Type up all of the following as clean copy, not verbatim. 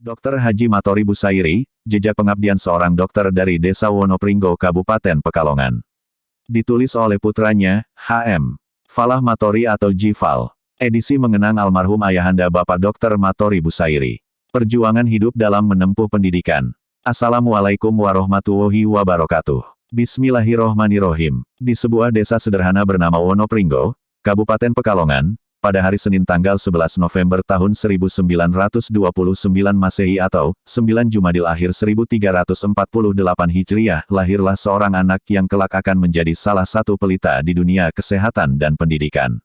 Dr. Haji Matori Busairi, jejak pengabdian seorang dokter dari Desa Wonopringgo, Kabupaten Pekalongan. Ditulis oleh putranya, H.M. Falah Matori atau Jifal. Edisi mengenang almarhum ayahanda Bapak Dr. Matori Busairi. Perjuangan hidup dalam menempuh pendidikan. Assalamualaikum warahmatullahi wabarakatuh. Bismillahirrohmanirrohim. Di sebuah desa sederhana bernama Wonopringgo, Kabupaten Pekalongan, pada hari Senin tanggal 11 November tahun 1929 Masehi atau 9 Jumadil Akhir 1348 Hijriah, lahirlah seorang anak yang kelak akan menjadi salah satu pelita di dunia kesehatan dan pendidikan.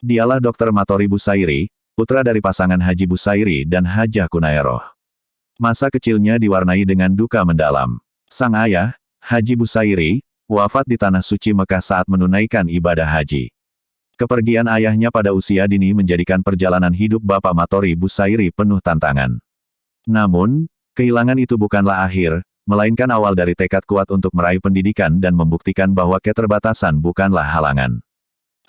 Dialah Dr. Matori Busairi, putra dari pasangan Haji Busairi dan Hajah Kunaeroh. Masa kecilnya diwarnai dengan duka mendalam. Sang ayah, Haji Busairi, wafat di Tanah Suci Mekah saat menunaikan ibadah haji. Kepergian ayahnya pada usia dini menjadikan perjalanan hidup Bapak Matori Busairi penuh tantangan. Namun, kehilangan itu bukanlah akhir, melainkan awal dari tekad kuat untuk meraih pendidikan dan membuktikan bahwa keterbatasan bukanlah halangan.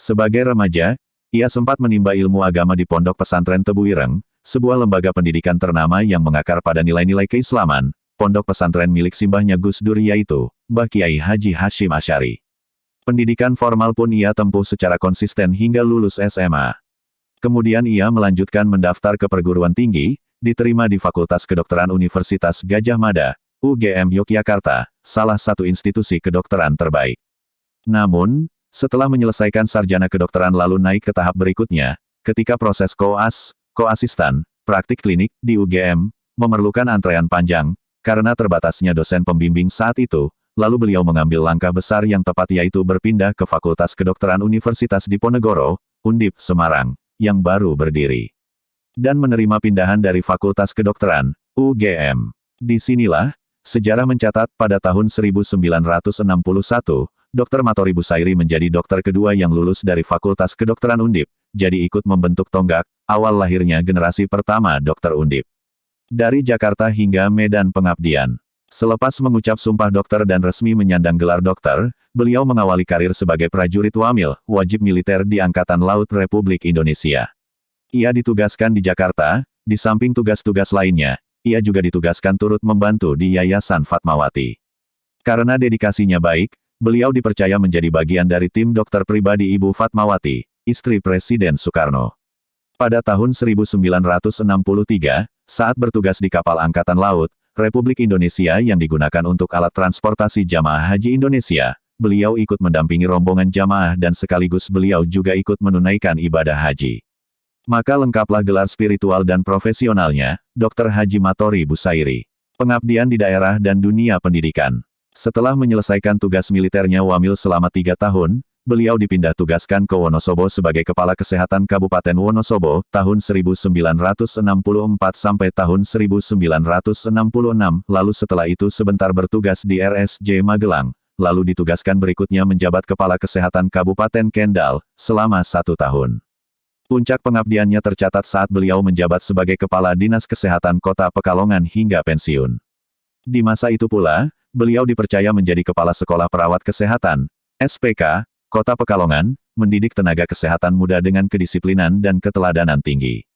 Sebagai remaja, ia sempat menimba ilmu agama di Pondok Pesantren Tebu Ireng, sebuah lembaga pendidikan ternama yang mengakar pada nilai-nilai keislaman, pondok pesantren milik simbahnya Gus Dur yaitu, Mbah Kiai Haji Hashim Asy'ari. Pendidikan formal pun ia tempuh secara konsisten hingga lulus SMA. Kemudian ia melanjutkan mendaftar ke perguruan tinggi, diterima di Fakultas Kedokteran Universitas Gadjah Mada, UGM Yogyakarta, salah satu institusi kedokteran terbaik. Namun, setelah menyelesaikan sarjana kedokteran lalu naik ke tahap berikutnya, ketika proses koas, koasistan, praktik klinik di UGM, memerlukan antrean panjang, karena terbatasnya dosen pembimbing saat itu, lalu beliau mengambil langkah besar yang tepat yaitu berpindah ke Fakultas Kedokteran Universitas Diponegoro, Undip, Semarang, yang baru berdiri. Dan menerima pindahan dari Fakultas Kedokteran, UGM. Disinilah, sejarah mencatat pada tahun 1961, Dr. Matori Busairi menjadi dokter kedua yang lulus dari Fakultas Kedokteran Undip, jadi ikut membentuk tonggak, awal lahirnya generasi pertama dokter Undip. Dari Jakarta hingga Medan pengabdian. Selepas mengucap sumpah dokter dan resmi menyandang gelar dokter, beliau mengawali karir sebagai prajurit wamil, wajib militer di Angkatan Laut Republik Indonesia. Ia ditugaskan di Jakarta, di samping tugas-tugas lainnya, ia juga ditugaskan turut membantu di Yayasan Fatmawati. Karena dedikasinya baik, beliau dipercaya menjadi bagian dari tim dokter pribadi Ibu Fatmawati, istri Presiden Soekarno. Pada tahun 1963, saat bertugas di kapal Angkatan Laut, Republik Indonesia yang digunakan untuk alat transportasi jamaah haji Indonesia, beliau ikut mendampingi rombongan jamaah dan sekaligus beliau juga ikut menunaikan ibadah haji. Maka lengkaplah gelar spiritual dan profesionalnya, Dr. Haji Matori Busairi. Pengabdian di daerah dan dunia pendidikan. Setelah menyelesaikan tugas militernya wamil selama 3 tahun, beliau dipindah tugaskan ke Wonosobo sebagai Kepala Kesehatan Kabupaten Wonosobo, tahun 1964 sampai tahun 1966, lalu setelah itu sebentar bertugas di RSJ Magelang, lalu ditugaskan berikutnya menjabat Kepala Kesehatan Kabupaten Kendal, selama 1 tahun. Puncak pengabdiannya tercatat saat beliau menjabat sebagai Kepala Dinas Kesehatan Kota Pekalongan hingga pensiun. Di masa itu pula, beliau dipercaya menjadi Kepala Sekolah Perawat Kesehatan, SPK, Kota Pekalongan, mendidik tenaga kesehatan muda dengan kedisiplinan dan keteladanan tinggi.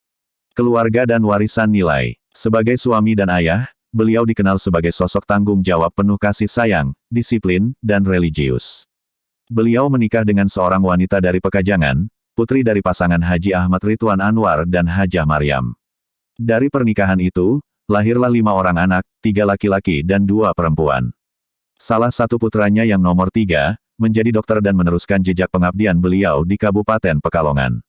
Keluarga dan warisan nilai. Sebagai suami dan ayah, beliau dikenal sebagai sosok tanggung jawab penuh kasih sayang, disiplin, dan religius. Beliau menikah dengan seorang wanita dari Pekajangan, putri dari pasangan Haji Ahmad Ridwan Anwar dan Hajah Maryam. Dari pernikahan itu, lahirlah 5 orang anak, 3 laki-laki dan 2 perempuan. Salah satu putranya yang nomor 3, menjadi dokter dan meneruskan jejak pengabdian beliau di Kabupaten Pekalongan.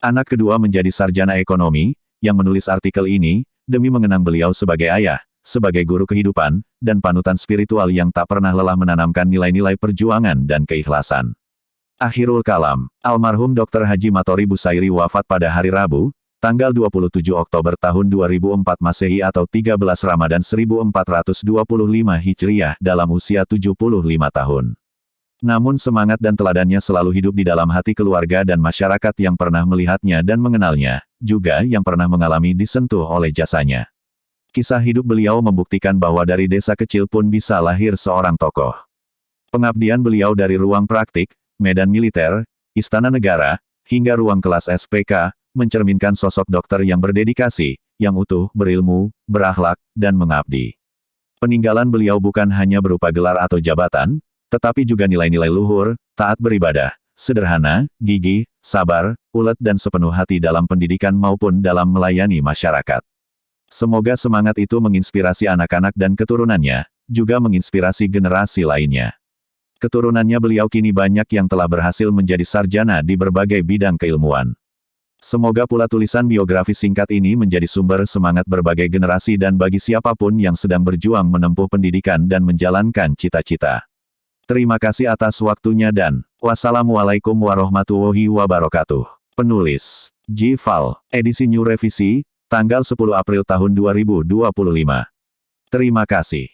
Anak kedua menjadi sarjana ekonomi, yang menulis artikel ini, demi mengenang beliau sebagai ayah, sebagai guru kehidupan, dan panutan spiritual yang tak pernah lelah menanamkan nilai-nilai perjuangan dan keikhlasan. Akhirul kalam, almarhum Dr. Haji Matori Busairi wafat pada hari Rabu, tanggal 27 Oktober tahun 2004 Masehi atau 13 Ramadan 1425 Hijriah dalam usia 75 tahun. Namun semangat dan teladannya selalu hidup di dalam hati keluarga dan masyarakat yang pernah melihatnya dan mengenalnya, juga yang pernah mengalami disentuh oleh jasanya. Kisah hidup beliau membuktikan bahwa dari desa kecil pun bisa lahir seorang tokoh. Pengabdian beliau dari ruang praktik, medan militer, istana negara, hingga ruang kelas SPK, mencerminkan sosok dokter yang berdedikasi, yang utuh, berilmu, berakhlak, dan mengabdi. Peninggalan beliau bukan hanya berupa gelar atau jabatan, tetapi juga nilai-nilai luhur, taat beribadah, sederhana, gigih, sabar, ulet dan sepenuh hati dalam pendidikan maupun dalam melayani masyarakat. Semoga semangat itu menginspirasi anak-anak dan keturunannya, juga menginspirasi generasi lainnya. Keturunannya beliau kini banyak yang telah berhasil menjadi sarjana di berbagai bidang keilmuan. Semoga pula tulisan biografi singkat ini menjadi sumber semangat berbagai generasi dan bagi siapapun yang sedang berjuang menempuh pendidikan dan menjalankan cita-cita. Terima kasih atas waktunya dan wassalamualaikum warahmatullahi wabarakatuh. Penulis G. Fal, edisi New Revisi, tanggal 10 April tahun 2025. Terima kasih.